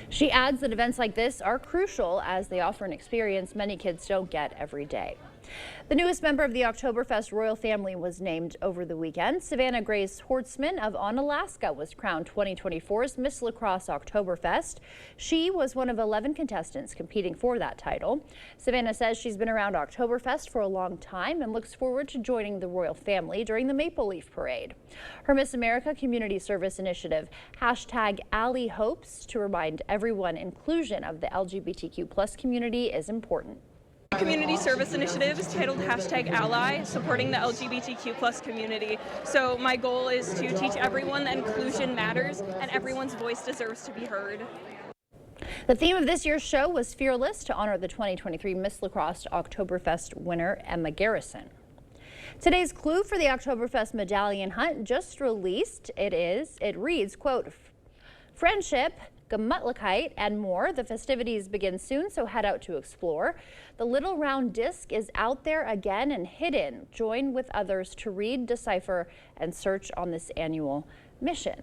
She adds that events like this are crucial as they offer an experience many kids don't get every day. The newest member of the Oktoberfest royal family was named over the weekend. Savannah Grace Hortzman of Onalaska was crowned 2024's Miss La Crosse Oktoberfest. She was one of 11 contestants competing for that title. Savannah says she's been around Oktoberfest for a long time and looks forward to joining the royal family during the Maple Leaf Parade. Her Miss America Community Service Initiative, #Allie hopes to remind everyone inclusion of the LGBTQ+ community is important. Community Service Initiative is titled #Ally, supporting the LGBTQ+ community. So my goal is to teach everyone that inclusion matters and everyone's voice deserves to be heard. The theme of this year's show was Fearless to honor the 2023 Miss La Crosse Oktoberfest winner, Emma Garrison. Today's clue for the Oktoberfest medallion hunt just released. It reads, quote, friendship, Gemütlichkeit, and more. The festivities begin soon, so head out to explore. The little round disc is out there again and hidden. Join with others to read, decipher, and search on this annual mission.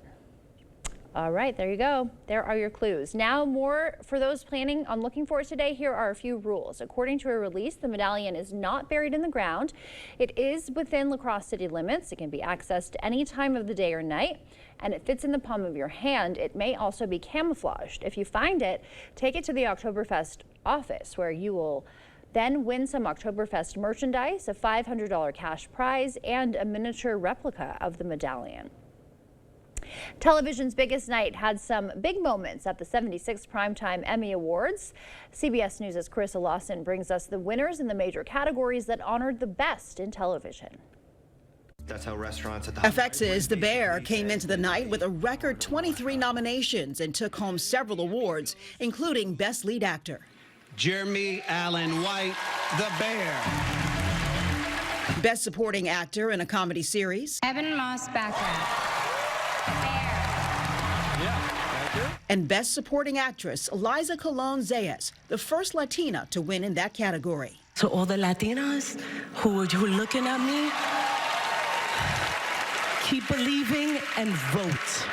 All right, there you go. There are your clues. Now more for those planning on looking for it today. Here are a few rules. According to a release, the medallion is not buried in the ground. It is within La Crosse city limits. It can be accessed any time of the day or night, and it fits in the palm of your hand. It may also be camouflaged. If you find it, take it to the Oktoberfest office, where you will then win some Oktoberfest merchandise, a $500 cash prize, and a miniature replica of the medallion. Television's biggest night had some big moments at the 76th Primetime Emmy Awards. CBS News' Carissa Lawson brings us the winners in the major categories that honored the best in television. That's how restaurants at the FX's The Bear came into the night with a record 23 nominations and took home several awards, including Best Lead Actor. Jeremy Allen White, The Bear. Best Supporting Actor in a Comedy Series. Evan Moss Baccarat. And Best Supporting Actress, Eliza Colón Zayas, the first Latina to win in that category. To all the Latinas who are looking at me, keep believing and vote.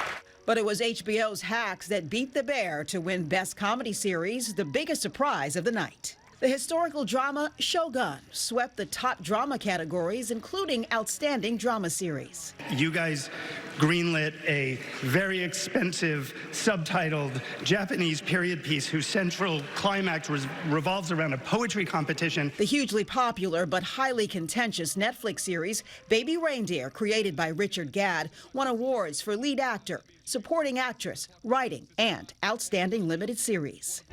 But it was HBO's Hacks that beat The Bear to win Best Comedy Series, the biggest surprise of the night. The historical drama Shogun swept the top drama categories, including Outstanding Drama Series. You guys greenlit a very expensive, subtitled Japanese period piece whose central climax revolves around a poetry competition. The hugely popular but highly contentious Netflix series Baby Reindeer, created by Richard Gadd, won awards for lead actor, supporting actress, writing, and outstanding limited series.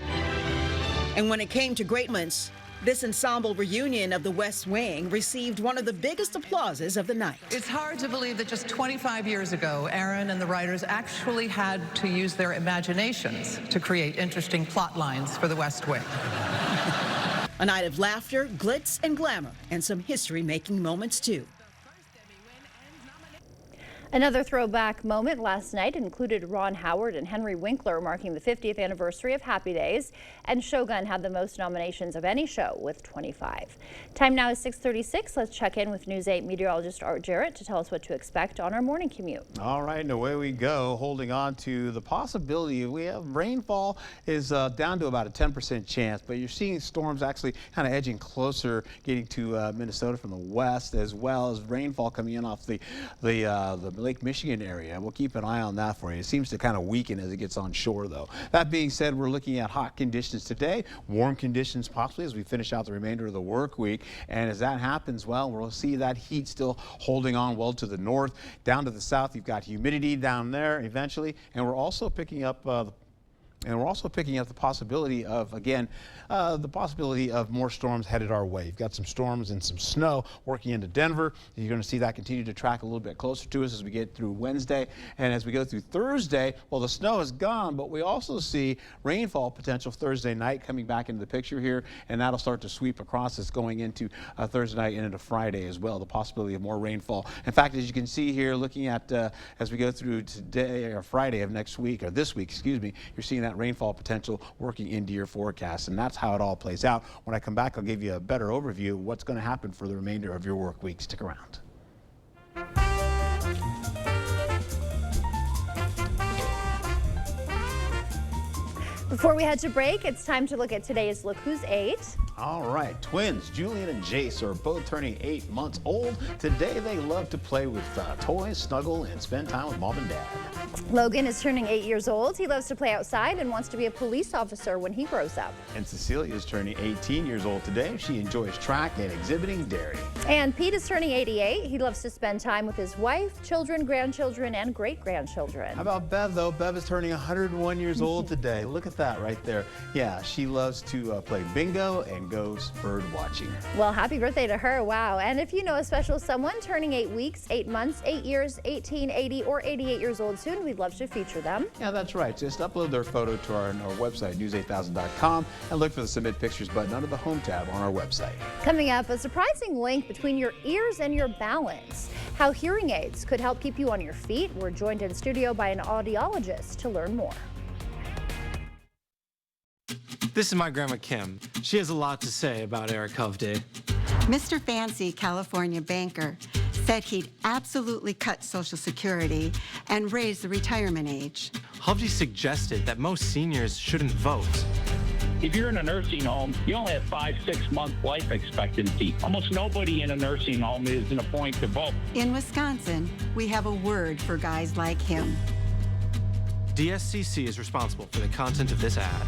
And when it came to great moments, this ensemble reunion of The West Wing received one of the biggest applauses of the night. It's hard to believe that just 25 years ago, Aaron and the writers actually had to use their imaginations to create interesting plot lines for The West Wing. A night of laughter, glitz, and glamour, and some history-making moments, too. Another throwback moment last night included Ron Howard and Henry Winkler marking the 50th anniversary of Happy Days, and Shogun had the most nominations of any show with 25. Time now is 6:36. Let's check in with News 8 meteorologist Art Jarrett to tell us what to expect on our morning commute. All right, and away we go, holding on to the possibility. We have rainfall is down to about a 10% chance, but you're seeing storms actually kind of edging closer, getting to Minnesota from the west, as well as rainfall coming in off the Lake Michigan area. We'll keep an eye on that for you. It seems to kind of weaken as it gets on shore, though. That being said, we're looking at hot conditions today, warm conditions possibly as we finish out the remainder of the work week. And as that happens, well, we'll see that heat still holding on well to the north. Down to the south, you've got humidity down there eventually, and we're also picking up the possibility of, again, the possibility of more storms headed our way. You've got some storms and some snow working into Denver. You're going to see that continue to track a little bit closer to us as we get through Wednesday. And as we go through Thursday, well, the snow is gone, but we also see rainfall potential Thursday night coming back into the picture here, and that'll start to sweep across us going into Thursday night and into Friday as well, the possibility of more rainfall. In fact, as you can see here, looking at as we go through today or Friday of next week, or this week, excuse me, you're seeing that rainfall potential working into your forecast, and that's how it all plays out. When I come back, I'll give you a better overview of what's going to happen for the remainder of your work week. Stick around. Before we head to break, it's time to look at today's Look Who's 8. All right, twins Julian and Jace are both turning 8 months old. Today they love to play with toys, snuggle, and spend time with mom and dad. Logan is turning 8 years old. He loves to play outside and wants to be a police officer when he grows up. And Cecilia is turning 18 years old today. She enjoys track and exhibiting dairy. And Pete is turning 88. He loves to spend time with his wife, children, grandchildren, and great-grandchildren. How about Bev, though? Bev is turning 101 years old today. Look at that right there. Yeah, she loves to play bingo and goes bird watching. Well, happy birthday to her. Wow. And if you know a special someone turning 8 weeks, 8 months, 8 years, 18, 80, or 88 years old soon, we'd love to feature them. Yeah, that's right. Just upload their photo to our website, news8000.com, and look for the Submit Pictures button under the Home tab on our website. Coming up, a surprising link between your ears and your balance. How hearing aids could help keep you on your feet. We're joined in studio by an audiologist to learn more. This is my grandma Kim. She has a lot to say about Eric Hovde. Mr. Fancy, California banker, said he'd absolutely cut Social Security and raise the retirement age. Hovde suggested that most seniors shouldn't vote. If you're in a nursing home, you only have 5-6 month life expectancy. Almost nobody in a nursing home is in a point to vote. In Wisconsin, we have a word for guys like him. DSCC is responsible for the content of this ad.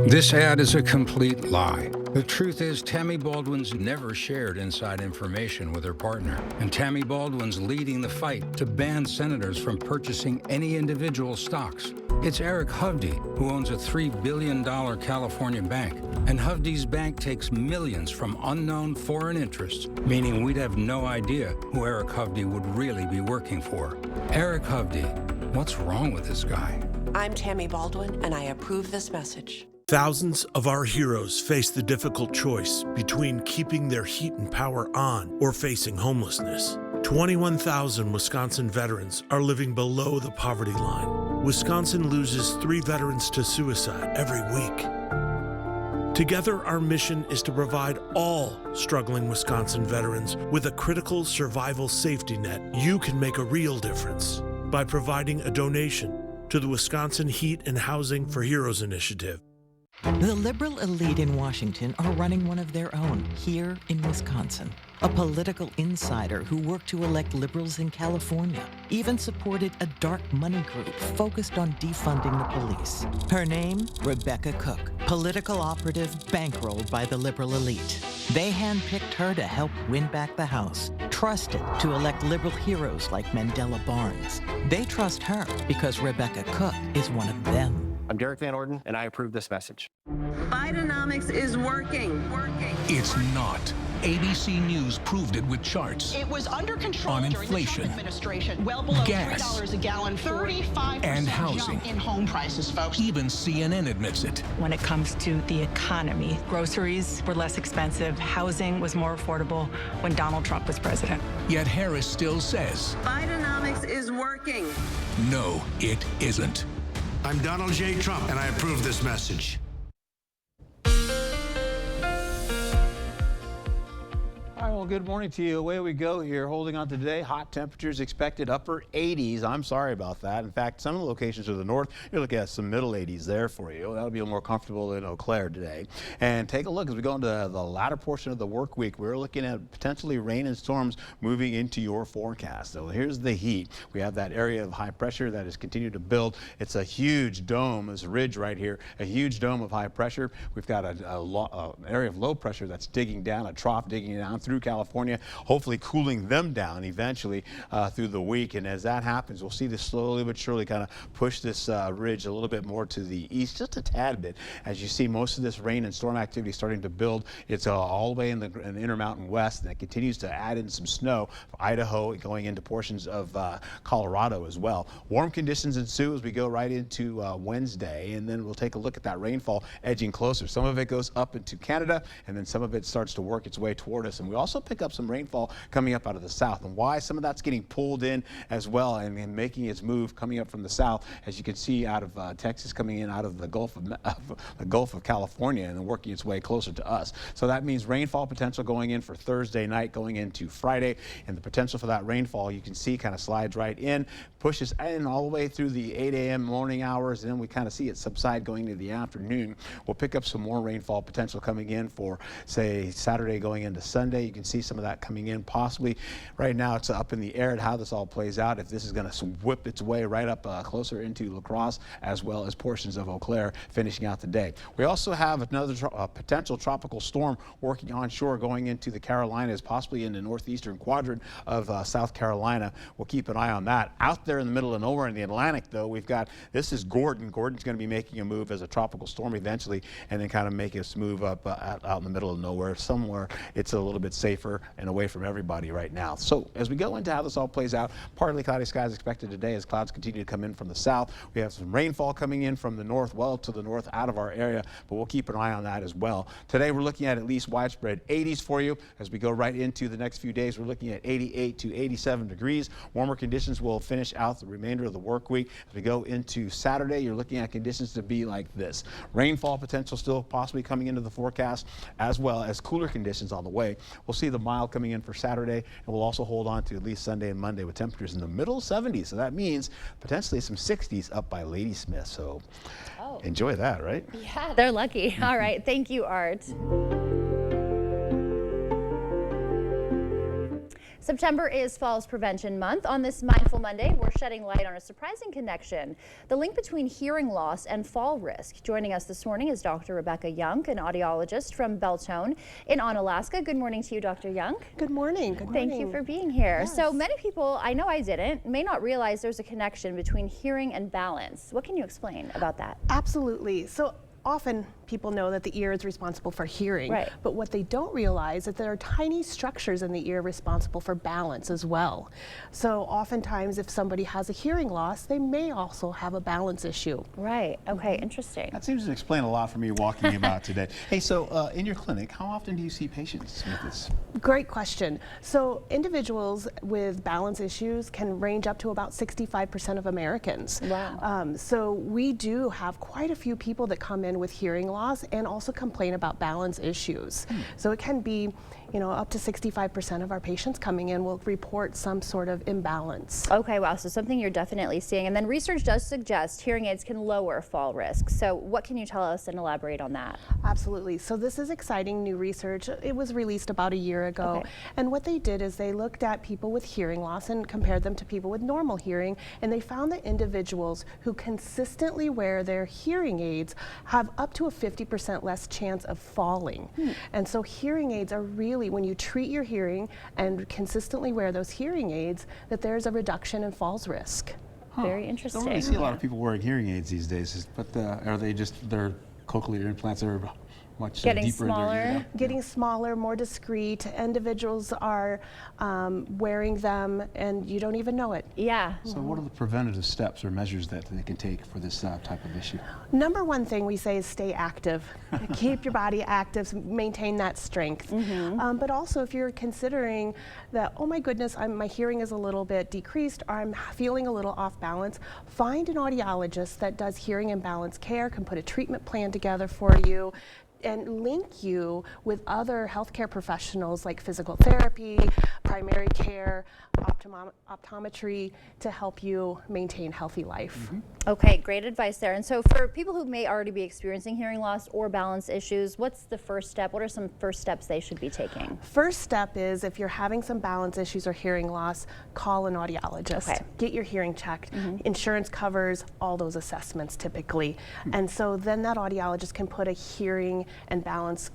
This ad is a complete lie. The truth is, Tammy Baldwin's never shared inside information with her partner. And Tammy Baldwin's leading the fight to ban senators from purchasing any individual stocks. It's Eric Hovde, who owns a $3 billion California bank. And Hovde's bank takes millions from unknown foreign interests, meaning we'd have no idea who Eric Hovde would really be working for. Eric Hovde, what's wrong with this guy? I'm Tammy Baldwin, and I approve this message. Thousands of our heroes face the difficult choice between keeping their heat and power on or facing homelessness. 21,000 Wisconsin veterans are living below the poverty line. Wisconsin loses 3 veterans to suicide every week. Together, our mission is to provide all struggling Wisconsin veterans with a critical survival safety net. You can make a real difference by providing a donation to the Wisconsin Heat and Housing for Heroes initiative. The liberal elite in Washington are running one of their own here in Wisconsin. A political insider who worked to elect liberals in California, even supported a dark money group focused on defunding the police. Her name, Rebecca Cook, political operative bankrolled by the liberal elite. They handpicked her to help win back the House, trusted to elect liberal heroes like Mandela Barnes. They trust her because Rebecca Cook is one of them. I'm Derek Van Orden, and I approve this message. Bidenomics is working. It's not. ABC News proved it with charts. It was under control on during inflation, the Trump administration, well below gas, $3 a gallon, 35% and housing. jump in home prices, folks. Even CNN admits it. When it comes to the economy, groceries were less expensive, housing was more affordable when Donald Trump was president. Yet Harris still says, Bidenomics is working. no, it isn't. I'm Donald J. Trump, and I approve this message. All right, well, good morning to you. Away we go here, holding on today. Hot temperatures expected, upper 80s. I'm sorry about that. In fact, some of the locations to the north, you're looking at some middle 80s there for you. That'll be a little more comfortable in Eau Claire today. And take a look as we go into the latter portion of the work week. We're looking at potentially rain and storms moving into your forecast. So here's the heat. We have that area of high pressure that has continued to build. It's a huge dome, this ridge right here, a huge dome of high pressure. We've got an area of low pressure that's digging down, a trough digging down through California, hopefully cooling them down eventually through the week. And as that happens, we'll see this slowly but surely kind of push this ridge a little bit more to the east, just a tad bit. As you see, most of this rain and storm activity starting to build. It's all the way in the Intermountain West, and it continues to add in some snow for Idaho, going into portions of Colorado as well. Warm conditions ensue as we go right into Wednesday, and then we'll take a look at that rainfall edging closer. Some of it goes up into Canada, and then some of it starts to work its way toward us. And we also pick up some rainfall coming up out of the south. And why? Some of that's getting pulled in as well and making its move coming up from the south, as you can see out of Texas, coming in out of the Gulf of California and then working its way closer to us. So that means rainfall potential going in for Thursday night, going into Friday, and the potential for that rainfall you can see kind of slides right in, pushes in all the way through the 8 a.m. morning hours, and then we kind of see it subside going into the afternoon. We'll pick up some more rainfall potential coming in for, say, Saturday going into Sunday. You can see some of that coming in possibly. Right now it's up in the air at how this all plays out, if this is going to whip its way right up closer into La Crosse, as well as portions of Eau Claire finishing out the day. We also have another potential tropical storm working onshore going into the Carolinas, possibly in the northeastern quadrant of South Carolina. We'll keep an eye on that. Out there in the middle of nowhere in the Atlantic, though, we've got, this is Gordon. Gordon's going to be making a move as a tropical storm eventually, and then kind of make its move up out in the middle of nowhere. Somewhere it's a little bit safer safer and away from everybody right now. So as we go into how this all plays out, partly cloudy skies expected today as clouds continue to come in from the south. We have some rainfall coming in from the north, well to the north out of our area, but we'll keep an eye on that as well. Today we're looking at least widespread 80s for you. As we go right into the next few days, we're looking at 88 to 87 degrees. Warmer conditions will finish out the remainder of the work week. As we go into Saturday, you're looking at conditions to be like this. Rainfall potential still possibly coming into the forecast, as well as cooler conditions on the way. We'll see the mild coming in for Saturday, and we'll also hold on to at least Sunday and Monday with temperatures in the middle 70s. So that means potentially some 60s up by Ladysmith. So enjoy that, right? Yeah, they're lucky. All right. Thank you, Art. September is Falls Prevention Month. On this Mindful Monday, we're shedding light on a surprising connection, the link between hearing loss and fall risk. Joining us this morning is Dr. Rebecca Young, an audiologist from Beltone in Onalaska. Good morning to you, Dr. Young. Good morning. Good morning. Thank you for being here. Yes. So many people, I know I didn't, may not realize there's a connection between hearing and balance. What can you explain about that? Absolutely. So often people know that the ear is responsible for hearing, right, but what they don't realize is that there are tiny structures in the ear responsible for balance as well. So oftentimes if somebody has a hearing loss, they may also have a balance issue. Right, okay, interesting. That seems to explain a lot for me walking about today. Hey, so in your clinic, how often do you see patients with this? Great question. So individuals with balance issues can range up to about 65% of Americans. Wow. So we do have quite a few people that come in with hearing loss and also complain about balance issues. So it can be, you know, up to 65% of our patients coming in will report some sort of imbalance. Okay, wow, so something you're definitely seeing. And then research does suggest hearing aids can lower fall risk. So what can you tell us and elaborate on that? Absolutely. So this is exciting new research. It was released about a year ago. Okay. And what they did is they looked at people with hearing loss and compared them to people with normal hearing. And they found that individuals who consistently wear their hearing aids have up to a 50% less chance of falling. And so hearing aids are really, when you treat your hearing and consistently wear those hearing aids, that there's a reduction in falls risk. Very interesting. Don't really see a lot of people wearing hearing aids these days, but are they just their cochlear implants are much Getting deeper smaller, in their ear? getting smaller, more discreet. Individuals are wearing them and you don't even know it. Yeah. So what are the preventative steps or measures that they can take for this type of issue? Number one thing we say is stay active. Keep your body active, maintain that strength. But also if you're considering that, oh my goodness, my hearing is a little bit decreased, or I'm feeling a little off balance, find an audiologist that does hearing and balance care, can put a treatment plan together for you, and link you with other healthcare professionals like physical therapy, primary care, optometry to help you maintain healthy life. Okay, great advice there. And so for people who may already be experiencing hearing loss or balance issues, what's the first step? What are some first steps they should be taking? First step is if you're having some balance issues or hearing loss, call an audiologist. Okay. Get your hearing checked. Insurance covers all those assessments typically. And so then that audiologist can put a hearing and balance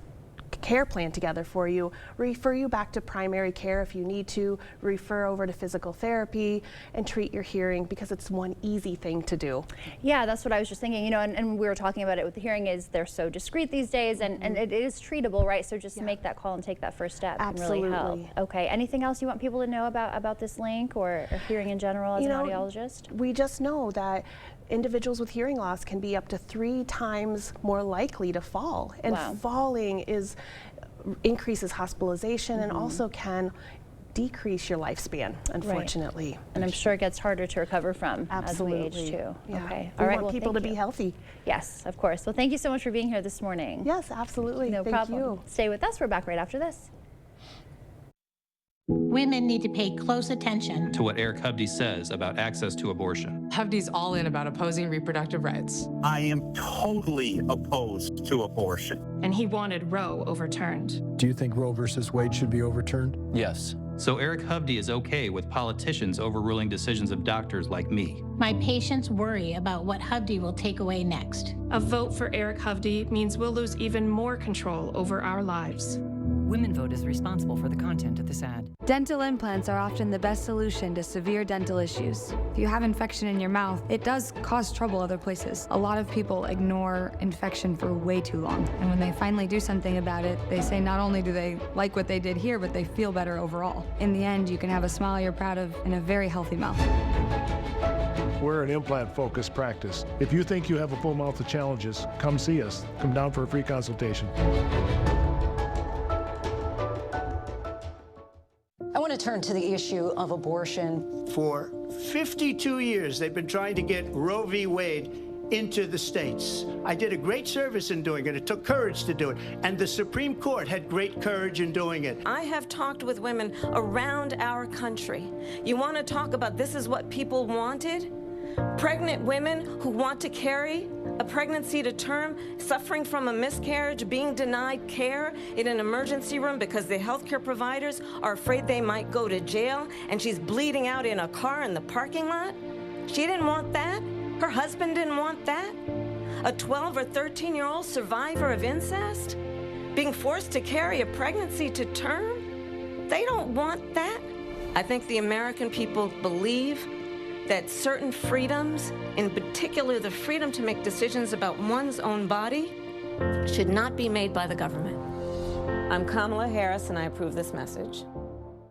care plan together for you, refer you back to primary care if you need to, refer over to physical therapy, and treat your hearing because it's one easy thing to do. Yeah, that's what I was just thinking, you know, and we were talking about it with the hearing aids. They're so discreet these days, and it is treatable, right? So just make that call and take that first step can really help. Okay, anything else you want people to know about this link or hearing in general as an audiologist? We just know that individuals with hearing loss can be up to 3 times more likely to fall. And falling increases hospitalization and also can decrease your lifespan, unfortunately. Right. And I'm sure it gets harder to recover from as we age too. Yeah. Okay. We want people to be healthy. Yes, of course. Well, thank you so much for being here this morning. Yes, absolutely. No Thank problem. you. Stay with us. We're back right after this. Women need to pay close attention to what Eric Hovde says about access to abortion. Hovde's all in about opposing reproductive rights. I am totally opposed to abortion. And he wanted Roe overturned. Do you think Roe versus Wade should be overturned? Yes. So Eric Hovde is okay with politicians overruling decisions of doctors like me. My patients worry about what Hovde will take away next. A vote for Eric Hovde means we'll lose even more control over our lives. Women Vote is responsible for the content of this ad. Dental implants are often the best solution to severe dental issues. If you have infection in your mouth, it does cause trouble other places. A lot of people ignore infection for way too long. And when they finally do something about it, they say not only do they like what they did here, but they feel better overall. In the end, you can have a smile you're proud of and a very healthy mouth. We're an implant-focused practice. If you think you have a full mouth of challenges, come see us. Come down for a free consultation. I want to turn to the issue of abortion. For 52 years, they've been trying to get Roe v. Wade into the states. I did a great service in doing it. It took courage to do it. And the Supreme Court had great courage in doing it. I have talked with women around our country. You want to talk about this is what people wanted? Pregnant women who want to carry a pregnancy to term, suffering from a miscarriage, being denied care in an emergency room because the healthcare providers are afraid they might go to jail, and she's bleeding out in a car in the parking lot. She didn't want that. Her husband didn't want that. A 12 or 13-year-old survivor of incest being forced to carry a pregnancy to term. They don't want that. I think the American people believe that certain freedoms, in particular the freedom to make decisions about one's own body, should not be made by the government. I'm Kamala Harris, and I approve this message.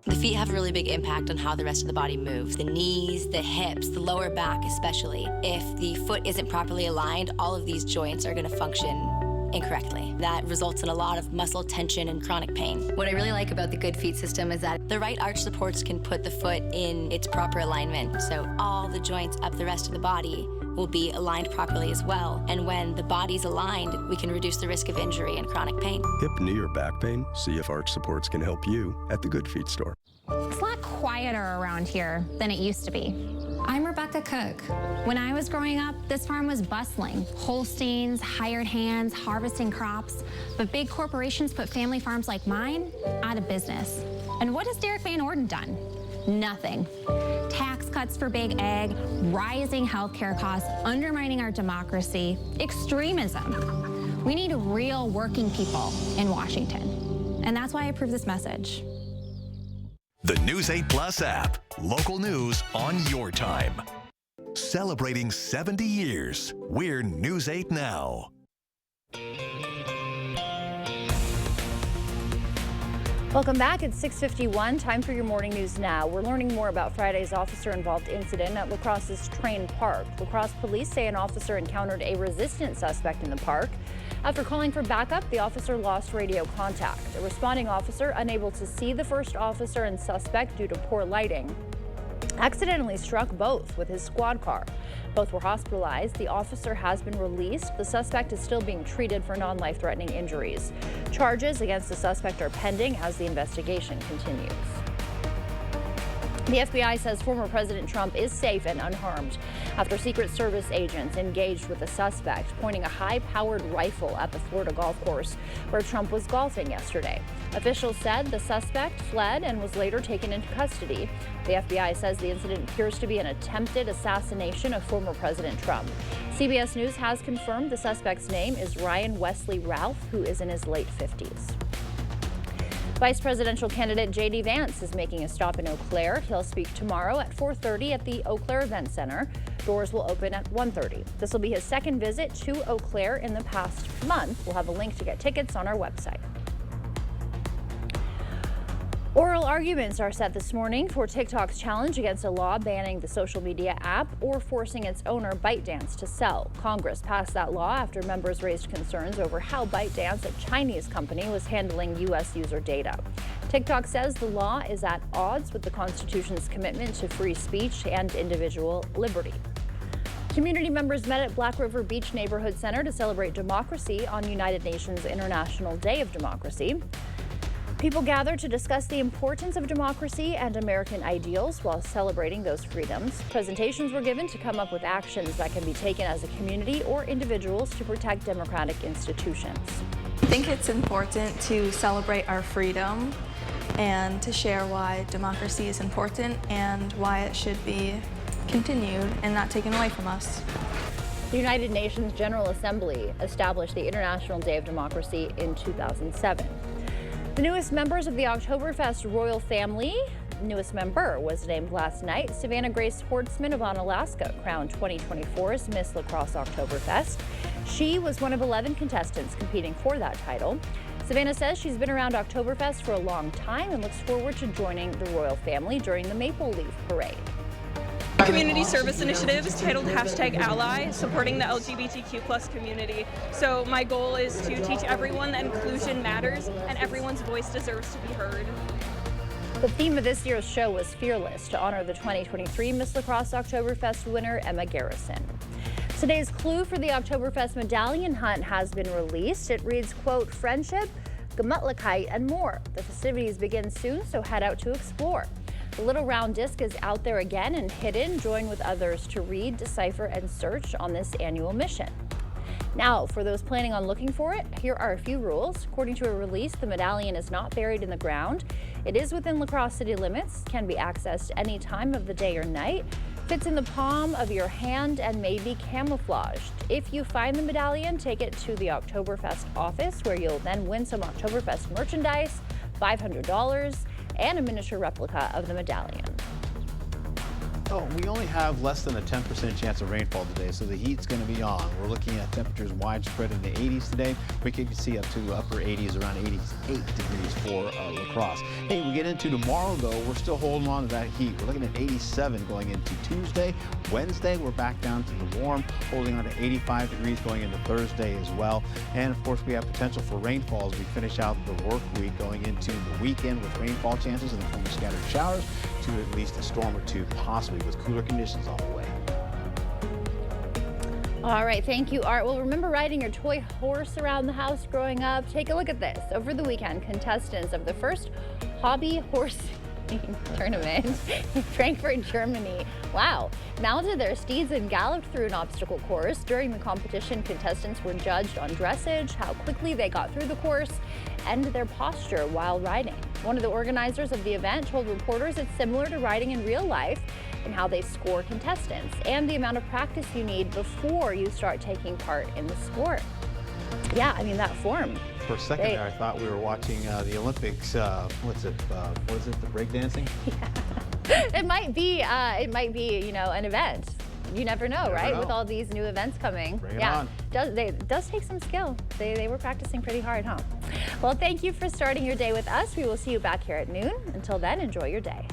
The feet have a really big impact on how the rest of the body moves. The knees, the hips, the lower back especially. If the foot isn't properly aligned, all of these joints are going to function incorrectly. That results in a lot of muscle tension and chronic pain. What I really like about the Good Feet system is that the right arch supports can put the foot in its proper alignment, so all the joints up the rest of the body will be aligned properly as well. And when the body's aligned, we can reduce the risk of injury and chronic pain. Hip, knee, or back pain? See if Arch Supports can help you at the Good Feet store. It's a lot quieter around here than it used to be. I'm Rebecca Cook. When I was growing up, this farm was bustling. Holsteins, hired hands, harvesting crops. But big corporations put family farms like mine out of business. And what has Derek Van Orden done? Nothing. Tax cuts for big ag, rising healthcare costs, undermining our democracy, extremism. We need real working people in Washington. And that's why I approve this message. The News 8 Plus app. Local news on your time. Celebrating 70 years. We're News 8 Now. Welcome back. It's 6:51. Time for your morning news now. We're learning more about Friday's officer-involved incident at La Crosse's Train Park. La Crosse police say an officer encountered a resistant suspect in the park. After calling for backup, the officer lost radio contact. A responding officer, unable to see the first officer and suspect due to poor lighting, accidentally struck both with his squad car. Both were hospitalized. The officer has been released. The suspect is still being treated for non-life-threatening injuries. Charges against the suspect are pending as the investigation continues. The FBI says former President Trump is safe and unharmed after Secret Service agents engaged with a suspect pointing a high-powered rifle at the Florida golf course where Trump was golfing yesterday. Officials said the suspect fled and was later taken into custody. The FBI says the incident appears to be an attempted assassination of former President Trump. CBS News has confirmed the suspect's name is Ryan Wesley Ralph, who is in his late 50s. Vice presidential candidate J.D. Vance is making a stop in Eau Claire. He'll speak tomorrow at 4:30 at the Eau Claire Event Center. Doors will open at 1:30. This will be his second visit to Eau Claire in the past month. We'll have a link to get tickets on our website. Oral arguments are set this morning for TikTok's challenge against a law banning the social media app or forcing its owner, ByteDance, to sell. Congress passed that law after members raised concerns over how ByteDance, a Chinese company, was handling U.S. user data. TikTok says the law is at odds with the Constitution's commitment to free speech and individual liberty. Community members met at Black River Beach Neighborhood Center to celebrate democracy on United Nations International Day of Democracy. People gathered to discuss the importance of democracy and American ideals while celebrating those freedoms. Presentations were given to come up with actions that can be taken as a community or individuals to protect democratic institutions. I think it's important to celebrate our freedom and to share why democracy is important and why it should be continued and not taken away from us. The United Nations General Assembly established the International Day of Democracy in 2007. The newest members of the Oktoberfest royal family. Newest member was named last night. Savannah Grace Hortzman of Onalaska crowned 2024's Miss La Crosse Oktoberfest. She was one of 11 contestants competing for that title. Savannah says she's been around Oktoberfest for a long time and looks forward to joining the royal family during the Maple Leaf Parade. Community service initiatives titled #Ally, supporting the LGBTQ+ community. So my goal is to teach everyone that inclusion matters and everyone's voice deserves to be heard. The theme of this year's show was Fearless, to honor the 2023 Miss La Crosse Oktoberfest winner, Emma Garrison. Today's clue for the Oktoberfest medallion hunt has been released. It reads, quote, friendship, Gemütlichkeit, and more. The festivities begin soon, so head out to explore. The little round disc is out there again and hidden. Join with others to read, decipher, and search on this annual mission. Now, for those planning on looking for it, here are a few rules. According to a release, the medallion is not buried in the ground. It is within La Crosse city limits, can be accessed any time of the day or night, fits in the palm of your hand, and may be camouflaged. If you find the medallion, take it to the Oktoberfest office, where you'll then win some Oktoberfest merchandise, $500, and a miniature replica of the medallion. Oh, we only have less than a 10% chance of rainfall today, so the heat's going to be on. We're looking at temperatures widespread in the 80s today. We can see up to upper 80s, around 88 degrees for La Crosse. Hey, we get into tomorrow, though, we're still holding on to that heat. We're looking at 87 going into Tuesday. Wednesday, we're back down to the warm, holding on to 85 degrees going into Thursday as well. And, of course, we have potential for rainfall as we finish out the work week going into the weekend with rainfall chances in the form of scattered showers to at least a storm or two, possibly with cooler conditions on the way. All right, thank you, Art. Well, remember riding your toy horse around the house growing up? Take a look at this. Over the weekend, contestants of the first hobby horse tournament in Frankfurt, Germany, mounted their steeds and galloped through an obstacle course. During the competition, contestants were judged on dressage, how quickly they got through the course, and their posture while riding. One of the organizers of the event told reporters it's similar to riding in real life and how they score contestants and the amount of practice you need before you start taking part in the sport. Yeah, I mean, that form. For a second there, I thought we were watching the Olympics. What is it, the breakdancing? Yeah. It might be, you know, an event. You never know, right? With all these new events coming. Bring it on. It does take some skill. They were practicing pretty hard, huh? Well, thank you for starting your day with us. We will see you back here at noon. Until then, enjoy your day.